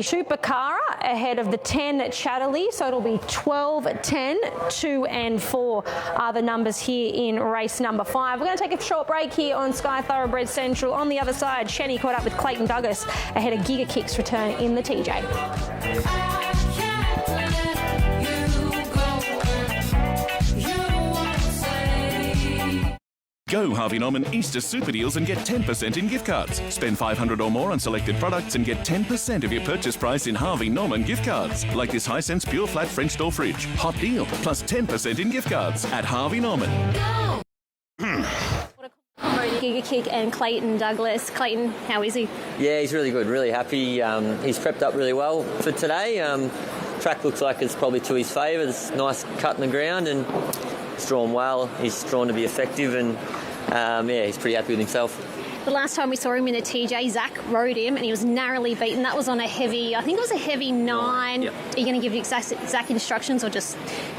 Chupacabra ahead of the 10 Chatterley, so it'll be 12, 10, 2 and 4 are the numbers here in race number 5. We're going to take a short break here on Sky Thoroughbred Central. On the other side, Shenny caught up with Clayton Douglas ahead of Giga Kick's return in the TJ. Go Harvey Norman Easter Super Deals and get 10% in gift cards. Spend $500 or more on selected products and get 10% of your purchase price in Harvey Norman gift cards. Like this Hisense Pure Flat French Door Fridge. Hot deal, plus 10% in gift cards at Harvey Norman. Giga Kick and Clayton Douglas. Clayton, how is he? Yeah, he's really good, really happy. He's prepped up really well for today. Track looks like it's probably to his favour. There's nice cut in the ground and he's drawn well. He's drawn to be effective and he's pretty happy with himself. The last time we saw him in the TJ, Zach rode him and he was narrowly beaten. That was on a heavy, I think it was a heavy 9. Yep. Are you going to give Zach instructions or just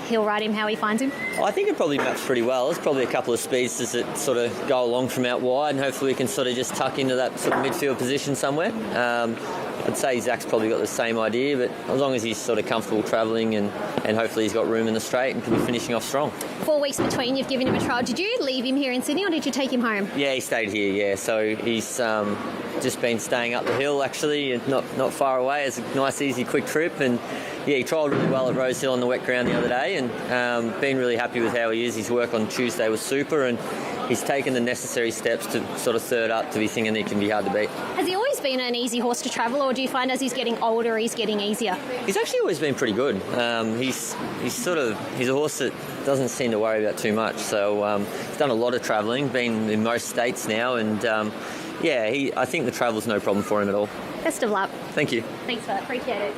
he'll ride him how he finds him? I think it probably maps pretty well. There's probably a couple of speedsters that sort of go along from out wide and hopefully we can sort of just tuck into that sort of midfield position somewhere. I'd say Zach's probably got the same idea, but as long as he's sort of comfortable travelling and hopefully he's got room in the straight and could be finishing off strong. 4 weeks between, you've given him a trial. Did you leave him here in Sydney or did you take him home? Yeah, he stayed here, yeah. So he's just been staying up the hill actually, and not far away. It's a nice, easy, quick trip. And yeah, he trialled really well at Rosehill on the wet ground the other day and been really happy with how he is. His work on Tuesday was super and he's taken the necessary steps to sort of third up to be thinking he can be hard to beat. Has he always been an easy horse to travel or do you find as he's getting older he's getting easier? He's actually always been pretty good. He's a horse that doesn't seem to worry about too much. So he's done a lot of travelling, been in most states now and I think the travel's no problem for him at all. Best of luck. Thank you. Thanks for that. Appreciate it.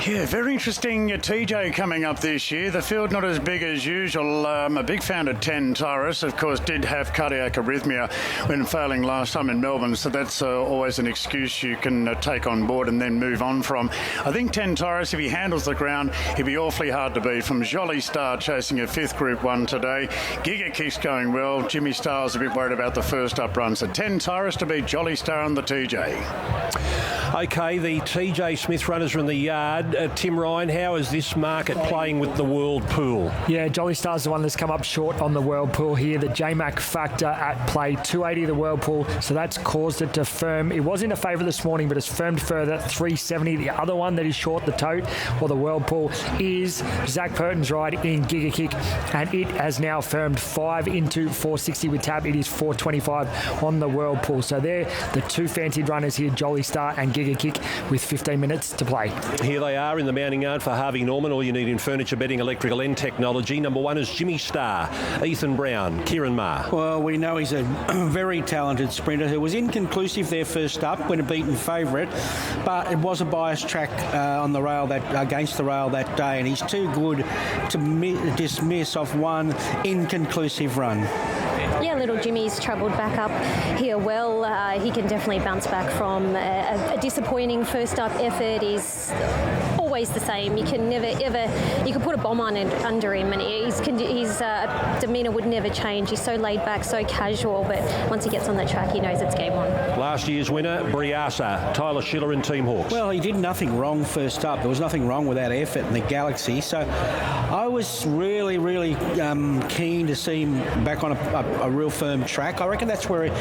Yeah, very interesting TJ coming up this year. The field not as big as usual. A big fan of 10 Taurus, of course, did have cardiac arrhythmia when failing last time in Melbourne, so that's always an excuse you can take on board and then move on from. I think 10 Taurus, if he handles the ground, he'll be awfully hard to beat. From Jolly Star chasing a 5th Group 1 today. Giga Kick's going well. Jimmy Starr's a bit worried about the first up run. So 10 Taurus to beat Jolly Star on the TJ. Okay, the TJ Smith runners are in the yard. Tim Ryan, how is this market playing with the World Pool? Yeah, Jolly Star's the one that's come up short on the World Pool here. The JMac factor at play, 280 the World Pool, so that's caused it to firm. It was in a favour this morning, but it's firmed further, 370. The other one that is short the tote, or the World Pool, is Zach Purton's ride in Giga Kick, and it has now firmed 5 into 460 with tab. It is 425 on the World Pool. So they're the two fancied runners here, Jolly Star and Giga Kick, with 15 minutes to play. Here they are in the mounting yard for Harvey Norman. All you need in furniture, bedding, electrical and technology. Number 1 is Jimmy Star, Ethan Brown, Kieran Maher. Well, we know he's a very talented sprinter who was inconclusive there first up when a beaten favourite, but it was a biased track on the rail against the rail that day, and he's too good to dismiss off one inconclusive run. Yeah, little Jimmy's travelled back up here well. He can definitely bounce back from a disappointing first up effort. He's always the same. You can never ever, you can put a bomb on under him and his demeanour would never change. He's so laid back, so casual, but once he gets on the track he knows it's game on. Last year's winner, Briasa, Tyler Schiller and Team Hawks. Well, he did nothing wrong first up. There was nothing wrong with that effort in the Galaxy, so I was really keen to see him back on a real firm track. I reckon that's where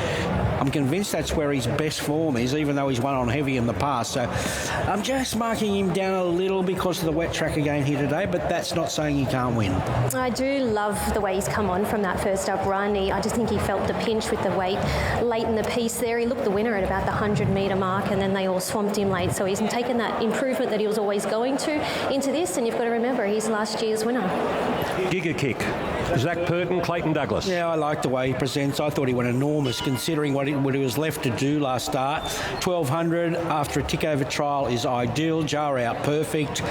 I'm convinced that's where his best form is, even though he's won on heavy in the past. So I'm just marking him down a little because of the wet track again here today, but that's not saying he can't win. I do love the way he's come on from that first up run. I just think he felt the pinch with the weight late in the piece there. He looked the winner at about the 100-metre mark and then they all swamped him late. So he's taken that improvement that he was always going to into this, and you've got to remember he's last year's winner. Giga Kick, Zach Purton, Clayton Douglas. Yeah, I like the way he presents. I thought he went enormous considering what he was left to do last start. 1200 after a tick-over trial is ideal. Jar out perfect.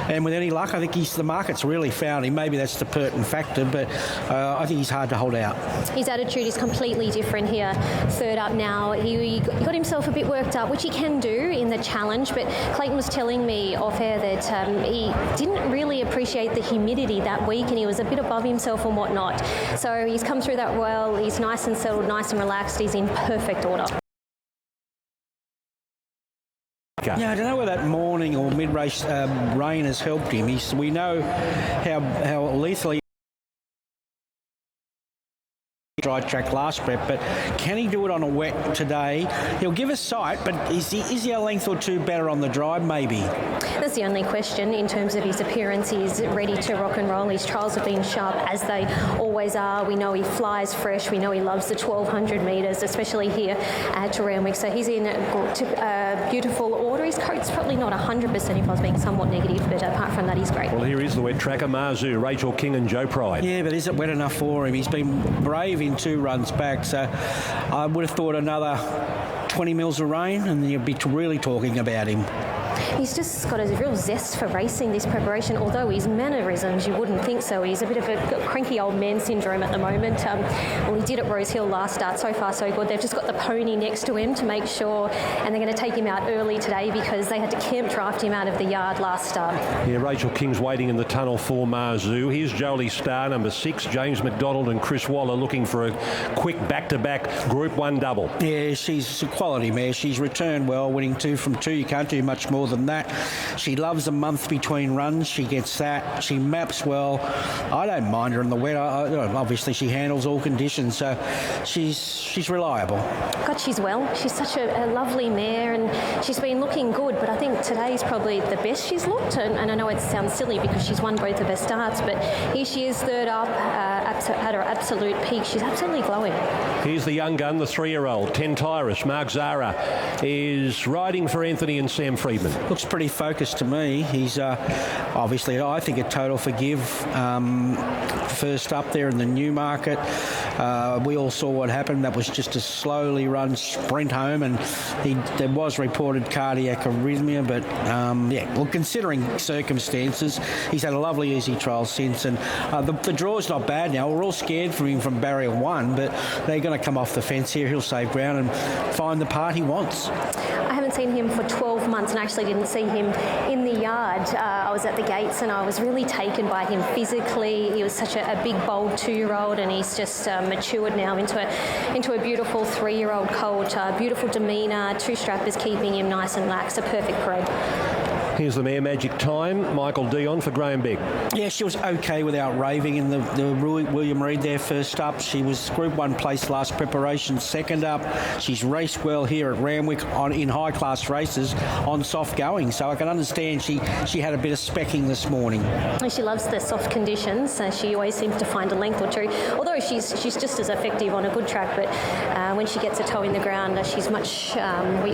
And with any luck, I think the market's really found him. Maybe that's the Purton factor, but I think he's hard to hold out. His attitude is completely different here. Third up now. He got himself a bit worked up, which he can do in the challenge, but Clayton was telling me off air that he didn't really appreciate the humidity that week and he was a bit above himself and whatnot. So he's come through that well. He's nice and settled, nice and relaxed. He's in perfect order. America. Yeah, I don't know whether that morning or mid-race rain has helped him. We know how lethally dry track last prep, but can he do it on a wet today? He'll give us sight, but is he a length or two better on the drive? Maybe. That's the only question in terms of his appearance. He's ready to rock and roll. His trials have been sharp, as they always are. We know he flies fresh. We know he loves the 1,200 metres, especially here at Randwick. So he's in beautiful order. His coat's probably not 100% if I was being somewhat negative, but apart from that, he's great. Well, here is the wet tracker, Marzu, Rachel King and Joe Pride. Yeah, but is it wet enough for him? He's been brave in 2 runs back, so I would have thought another 20 mils of rain and you'd be really talking about him. He's just got a real zest for racing, this preparation, although his mannerisms, you wouldn't think so. He's a bit of a cranky old man syndrome at the moment. Well, he did at Rose Hill last start. So far, so good. They've just got the pony next to him to make sure, and they're going to take him out early today because they had to camp draft him out of the yard last start. Yeah, Rachel King's waiting in the tunnel for Marzu. Here's Jolie Starr, number 6, James McDonald and Chris Waller looking for a quick back-to-back Group 1 double. Yeah, she's a quality mare. She's returned well, winning 2 from 2. You can't do much more than that. She loves a month between runs. She gets that. She maps well. I don't mind her in the wet. Obviously, she handles all conditions, so she's reliable. God, she's well. She's such a lovely mare, and she's been looking good, but I think today's probably the best she's looked, and I know it sounds silly because she's won both of her starts, but here she is, third up, at her absolute peak. She's absolutely glowing. Here's the young gun, the 3-year-old, 10 Tyrus. Mark Zara is riding for Anthony and Sam Friedman. Looks pretty focused to me. He's obviously, I think, a total forgive. First up there in the Newmarket. We all saw what happened. That was just a slowly run sprint home, and there was reported cardiac arrhythmia, but well, considering circumstances, he's had a lovely easy trial since, and the draw's not bad now. We're all scared for him from barrier 1, but they're going to come off the fence here. He'll save ground and find the part he wants. I haven't seen him for 12 months and actually didn't see him in the yard. I was at the gates and I was really taken by him physically. He was such a big, bold 2-year-old, and he's just matured now into a beautiful 3-year-old colt. Beautiful demeanour, 2 strappers keeping him nice and lax. A perfect parade. Here's the mare Magic Time, Michael Dion for Graham Begg. Yeah, she was okay without raving in the William Reid there first up. She was Group 1 place last preparation, second up. She's raced well here at Randwick in high-class races on soft going, so I can understand she had a bit of specking this morning. She loves the soft conditions. She always seems to find a length or two, although she's just as effective on a good track, but when she gets a toe in the ground, she's much...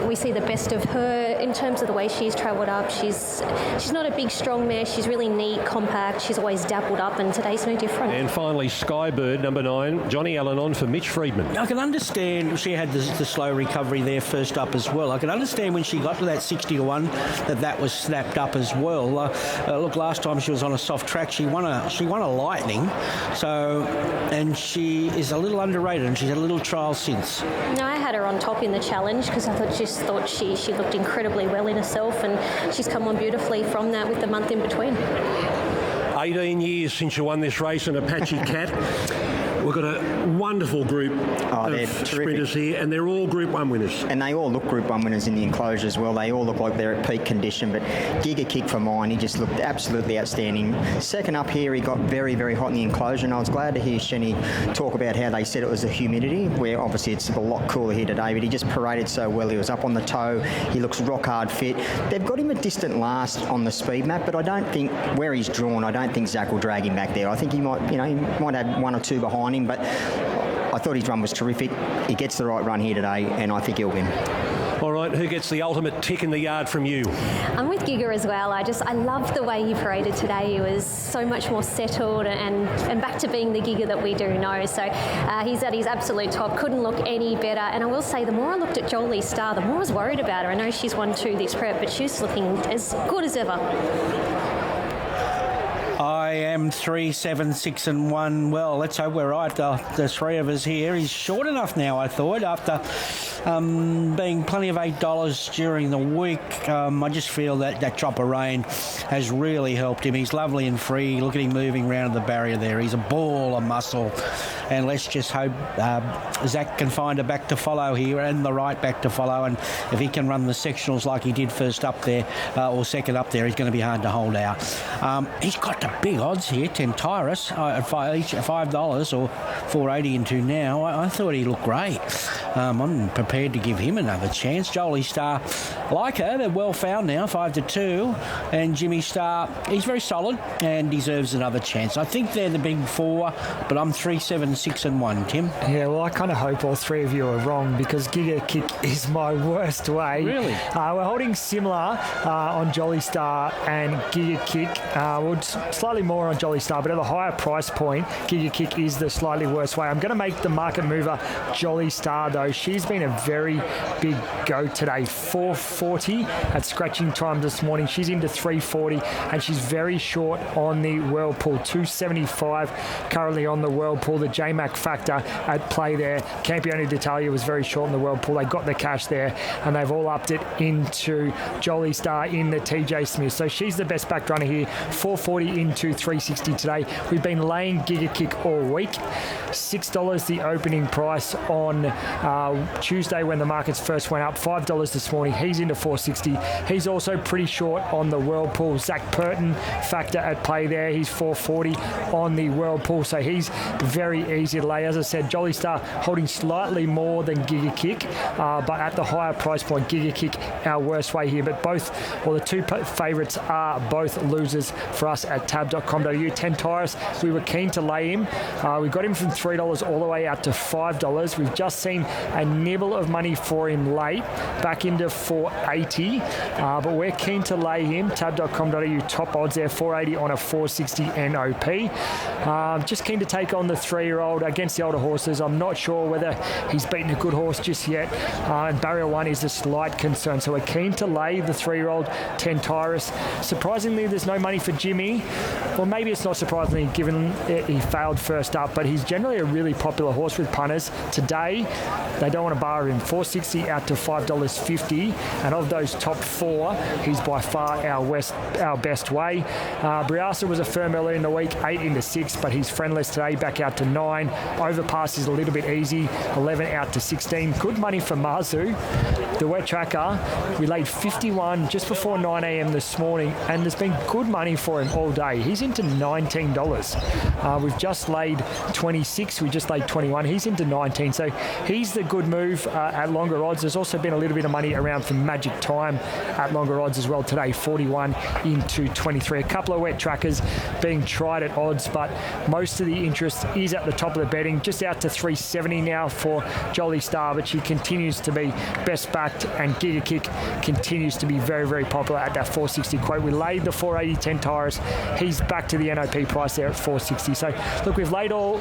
we see the best of her in terms of the way she's travelled up. She's not a big, strong mare. She's really neat, compact. She's always dappled up, and today's no different. And finally, Skybird, number 9, Johnny Allen on for Mitch Friedman. I can understand she had the slow recovery there first up as well. I can understand when she got to that 60-1 that was snapped up as well. Look, last time she was on a soft track, she won a Lightning. So, and she is a little underrated, and she's had a little trial since. No, I had her on top in the challenge because I thought she looked incredibly well in herself, and she's come on beautifully from that with the month in between. 18 years since you won this race in Apache Cat. We've got a wonderful group of sprinters here, and they're all Group 1 winners. And they all look Group 1 winners in the enclosure as well. They all look like they're at peak condition, but Giga Kick for mine, he just looked absolutely outstanding. Second up here, he got very, very hot in the enclosure, and I was glad to hear Shenny talk about how they said it was the humidity, where obviously it's a lot cooler here today, but he just paraded so well. He was up on the toe. He looks rock hard fit. They've got him a distant last on the speed map, but I don't think, where he's drawn, I don't think Zach will drag him back there. I think he might have 1 or 2 behind him, but I thought his run was terrific. He gets the right run here today, and I think he'll win. All right, who gets the ultimate tick in the yard from you? I'm with Giga as well. I loved the way he paraded today. He was so much more settled and back to being the Giga that we do know. So he's at his absolute top. Couldn't look any better. And I will say, the more I looked at Jolie Starr, the more I was worried about her. I know she's won 2 this prep, but she's looking as good as ever. I I am 3, 7, 6 and 1. Well, let's hope we're right, the three of us here. He's short enough now, I thought, after being plenty of $8 during the week. I just feel that drop of rain has really helped him. He's lovely and free. Look at him moving around the barrier there. He's a ball of muscle. And let's just hope Zach can find a back to follow here and the right back to follow. And if he can run the sectionals like he did first up there or second up there, he's going to be hard to hold out. He's got the big odds here. Tentyrus at $5 or $4.80 into now. I thought he looked great. I'm prepared to give him another chance. Jolie Star, like her, they're well found now, 5-2. And Jimmy Star, he's very solid and deserves another chance. I think they're the big four, but I'm 3, 7, 6 and 1, Tim. Yeah, well, I kind of hope all three of you are wrong because Giga Kick is my worst way. Really? We're holding similar on Jolly Star and Giga Kick. Slightly more on Jolly Star, but at a higher price point, Giga Kick is the slightly worse way. I'm going to make the market mover Jolly Star, though. She's been a very big go today. 440 at scratching time this morning. She's into 340, and she's very short on the Whirlpool. 275 currently on the Whirlpool. The J-Mac factor at play there. Campione d'Italia was very short on the Whirlpool. They got the cash there, and they've all upped it into Jolly Star in the TJ Smith. So she's the best back runner here. 440 into 360 today. We've been laying Giga Kick all week. $6 the opening price on Tuesday when the markets first went up. $5 this morning. He's into 460. He's also pretty short on the Whirlpool. Zach Purton factor at play there. He's 440 on the Whirlpool. So he's very easy to lay. As I said, Jolly Star holding slightly more than Giga Kick, but at the higher price point, Giga Kick our worst way here. But the two favourites are both losers for us at tab.com.au. Tentyrus, we were keen to lay him. We got him from $3 all the way out to $5. We've just seen a nibble of money for him late, back into $4.80, but we're keen to lay him. Tab.com.au top odds there, $4.80 on a $4.60 NOP. Just keen to take on the 3-year-old against the older horses. I'm not sure whether he's beaten a good horse just yet. And barrier 1 is a slight concern, so we're keen to lay the 3-year-old Tentyrus. Surprisingly, there's no money for Jimmy. Well, maybe it's not surprisingly given he failed first up, but he's generally a really popular horse with punters. Today, they don't want to bar him. $4.60 out to $5.50, and of those top 4, he's by far our best way. Briasa was a firm earlier in the week, 8 into 6, but he's friendless today, back out to 9. Overpass is a little bit easy, 11 out to 16. Good money for Mazu. The wet tracker, we laid 51 just before 9 a.m. this morning, and there's been good money for him all day. He's into $19. We've just laid 26, we just laid 21. He's into 19, so he's the good move at longer odds. There's also been a little bit of money around for Magic Time at longer odds as well today, 41 into 23. A couple of wet trackers being tried at odds, but most of the interest is at the top of the betting, just out to 370 now for Jolly Star, but she continues to be best backed, and Giga Kick continues to be very, very popular at that 460 quote. We laid the 480 Tentyrus. He's back to the NOP price there at 460. So look, we've laid all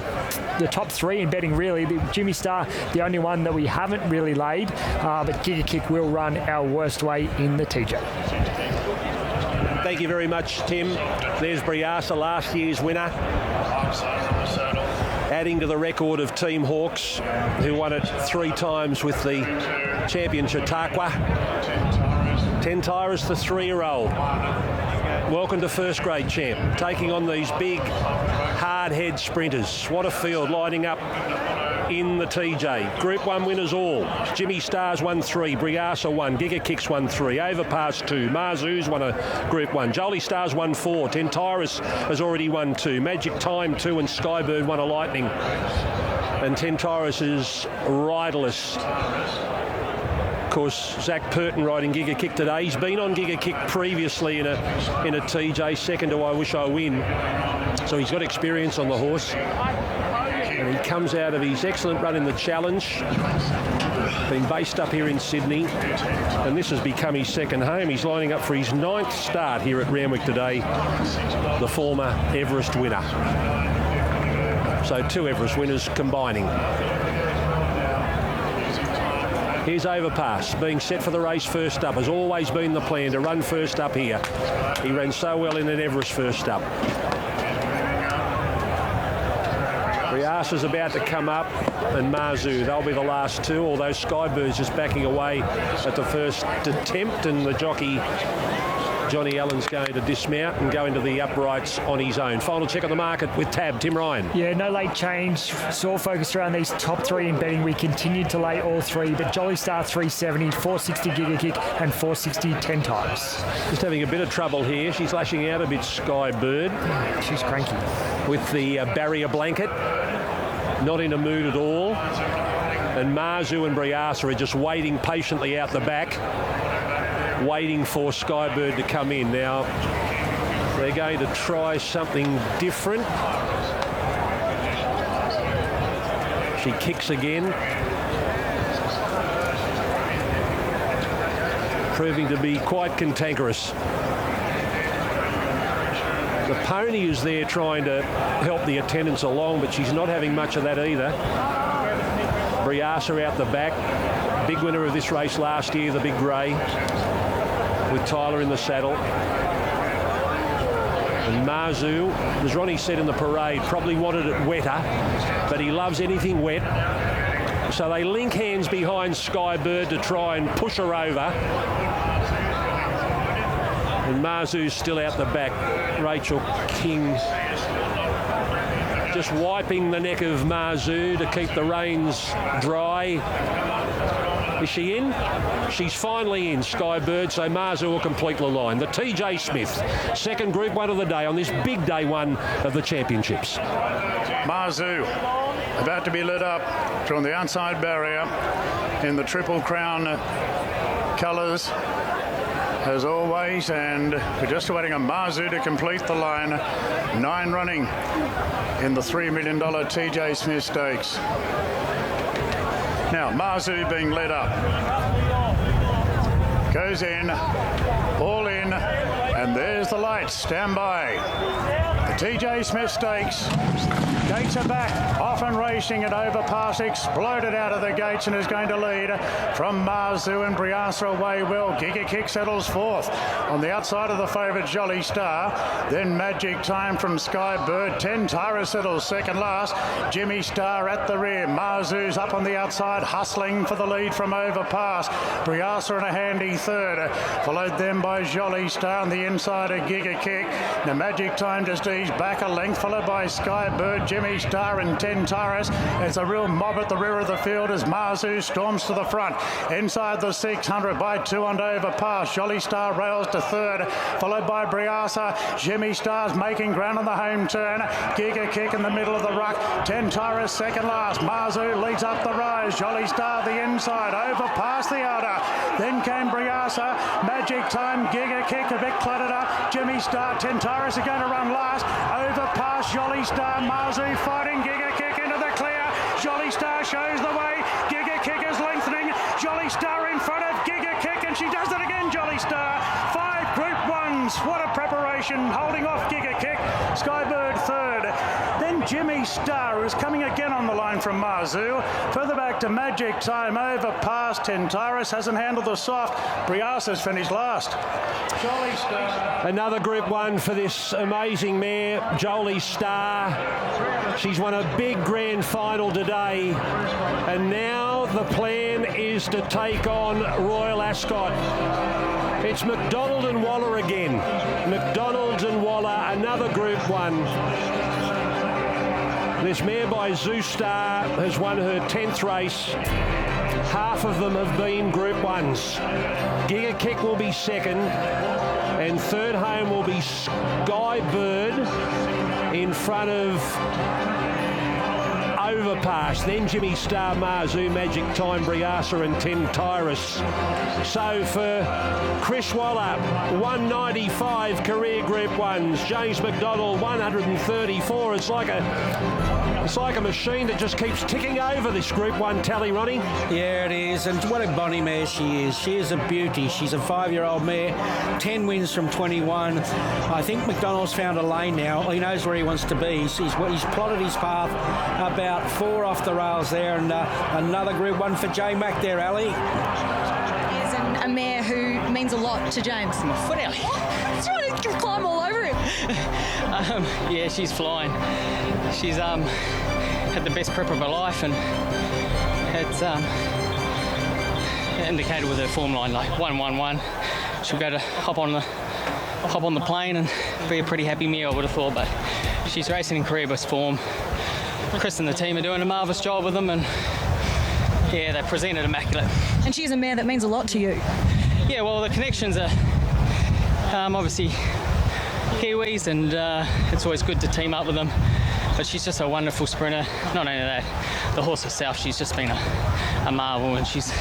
the top 3 in betting really. Jimmy Star, the only one that we haven't really laid, but Giga Kick will run our worst way in the TJ. Thank you very much, Tim. There's Briasa, last year's winner, adding to the record of Team Hawks, who won it 3 times with the champion Chautauqua. Tentyrus, the 3-year-old. Welcome to first grade, champ. Taking on these big, hard head sprinters. What a field lining up in the TJ. Group 1 winners all. Jimmy Stars won 3, Briasa 1, Giga Kicks won 3, Overpass 2, Marzu's won a Group 1, Jolie Stars won 4, Tentyrus has already won 2, Magic Time 2 and Skybird won a Lightning. And Tentyrus is riderless. Of course, Zach Purton riding Giga Kick today. He's been on Giga Kick previously in a TJ, second to I Wish I Win. So he's got experience on the horse. And he comes out of his excellent run in the Challenge, being based up here in Sydney, and this has become his second home. He's lining up for his 9th start here at Randwick today, the former Everest winner. So 2 Everest winners combining. Here's Overpass, being set for the race first up. Has always been the plan to run first up here. He ran so well in an Everest first up. Riasa's about to come up, and Marzu. They'll be the last two, although Skybird's just backing away at the first attempt, and the jockey Johnny Allen's going to dismount and go into the uprights on his own. Final check on the market with Tab. Tim Ryan. Yeah, no late change. It's all focused around these top three in betting. We continued to lay all three, but Jolly Star 370, 460 Giga Kick, and 460 10 times. Just having a bit of trouble here. She's lashing out a bit, Skybird. She's cranky. With the barrier blanket. Not in a mood at all. And Marzu and Briasa are just waiting patiently out the back, waiting for Skybird to come in. Now, they're going to try something different. She kicks again. Proving to be quite cantankerous. The pony is there trying to help the attendants along, but she's not having much of that either. Briasa out the back. Big winner of this race last year, the Big Grey, with Tyler in the saddle. And Marzu, as Ronnie said in the parade, probably wanted it wetter, but he loves anything wet. So they link hands behind Skybird to try and push her over. And Marzu's still out the back. Rachel King just wiping the neck of Marzu to keep the reins dry. Is she in? She's finally in, Skybird, so Marzu will complete the line. The TJ Smith, second Group 1 of the day on this big day one of the championships. Marzu about to be lit up from the outside barrier in the Triple Crown colours as always, and we're just waiting on Marzu to complete the line. 9 running in the $3 million TJ Smith Stakes. Now Marzu being led up, goes in, all in, and there's the lights. Stand by. The TJ Smith Stakes. Gates are back, off and racing at overpass, exploded out of the gates and is going to lead from Marzu, and Briasa away well. Giga Kick settles fourth. On the outside of the favourite Jolly Star, then Magic Time from Skybird. 10 Tyra settles second last. Jimmy Star at the rear. Marzu's up on the outside, hustling for the lead from overpass. Briasa in a handy third, followed then by Jolly Star on the inside of Giga Kick. Now Magic Time just eased back a length, followed by Skybird, Jimmy Star and 10 Tyrus. It's a real mob at the rear of the field as Marzu storms to the front. Inside the 600 by 2 on overpass. Jolly Star rails to third, followed by Briasa. Jimmy Star's making ground on the home turn. Giga Kick in the middle of the ruck. 10 Tyrus second last. Marzu leads up the rise. Jolly Star the inside, overpass the outer. Then came Briasa. Magic Time, Giga Kick a bit cluttered up. Jimmy Star, 10 Tyrus are going to run last. Overpass Jolly Star. Marzu fighting Giga Kick into the clear. Jolly Star shows the way. Giga Kick is lengthening. Jolly Star in front of Giga Kick, and she does it again, Jolly Star. 5 Group 1s. What a preparation. Holding off Giga Kick. Skybird third. Then Jimmy Star is coming again on the line from Marzu. Further back to Magic Time. Overpass. 10 Tyrus hasn't handled the soft. Briasa's finished last. Jolly Star. Another Group 1 for this amazing mare, Jolly Star. She's won a big grand final today, and now the plan is to take on Royal Ascot. It's McDonald and Waller again. McDonald and Waller, another Group 1. This mare by Zoostar has won her 10th race. Half of them have been Group 1s. Giga Kick will be second, and third home will be Skybird in front of Overpass. Then Jimmy Star, Marzu, Magic Time, Briasa and 10 Tyrus. So for Chris Waller, 195 career Group 1s. James McDonald, 134. It's like a machine that just keeps ticking over this Group 1 tally, Ronnie. Yeah, it is. And what a bonny mare she is. She is a beauty. She's a 5-year-old mare. 10 wins from 21. I think McDonald's found a lane now. He knows where he wants to be. He's plotted his path about 4 off the rails there. And another Group 1 for J Mac there, Ali. Is a mare who means a lot to James. My foot out. He's trying to climb all over him. Yeah, she's flying. had the best prep of her life, and it's indicated with her form line like 1-1-1. She'll go to hop on the plane and be a pretty happy mare, I would have thought. But she's racing in career best form. Chris and the team are doing a marvellous job with them, and yeah, they presented immaculate. And she's a mare that means a lot to you. Yeah, well, the connections are obviously Kiwis, and it's always good to team up with them. But she's just a wonderful sprinter. Not only that, the horse herself, she's just been a marvel, and she's...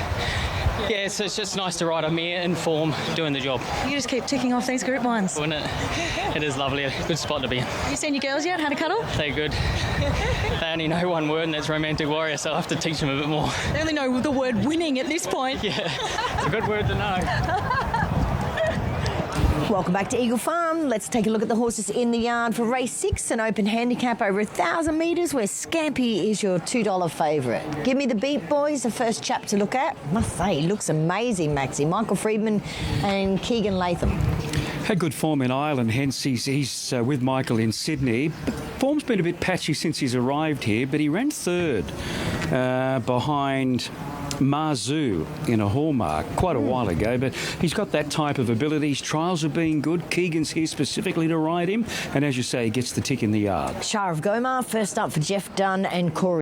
Yeah, so it's just nice to ride a mare in form, doing the job. You just keep ticking off these group ones. Isn't it? It is lovely. A good spot to be in. Have you seen your girls yet? Had a cuddle? They're good. They only know one word, and that's romantic warrior, so I'll have to teach them a bit more. They only know the word winning at this point. Yeah, it's a good word to know. Welcome back to Eagle Farm. Let's take a look at the horses in the yard for race 6, an open handicap over 1,000 metres, where Scampy is your $2 favourite. Give me the beat, boys. The first chap to look at. Must say, he looks amazing, Maxie. Michael Friedman and Keegan Latham. Had good form in Ireland, hence he's with Michael in Sydney. Form's been a bit patchy since he's arrived here, but he ran third behind Marzu in a Hallmark quite a while ago, but he's got that type of ability. His trials have been good. Keegan's here specifically to ride him, and as you say, he gets the tick in the yard. Shah of Gomar, first up for Jeff Dunn and Corey.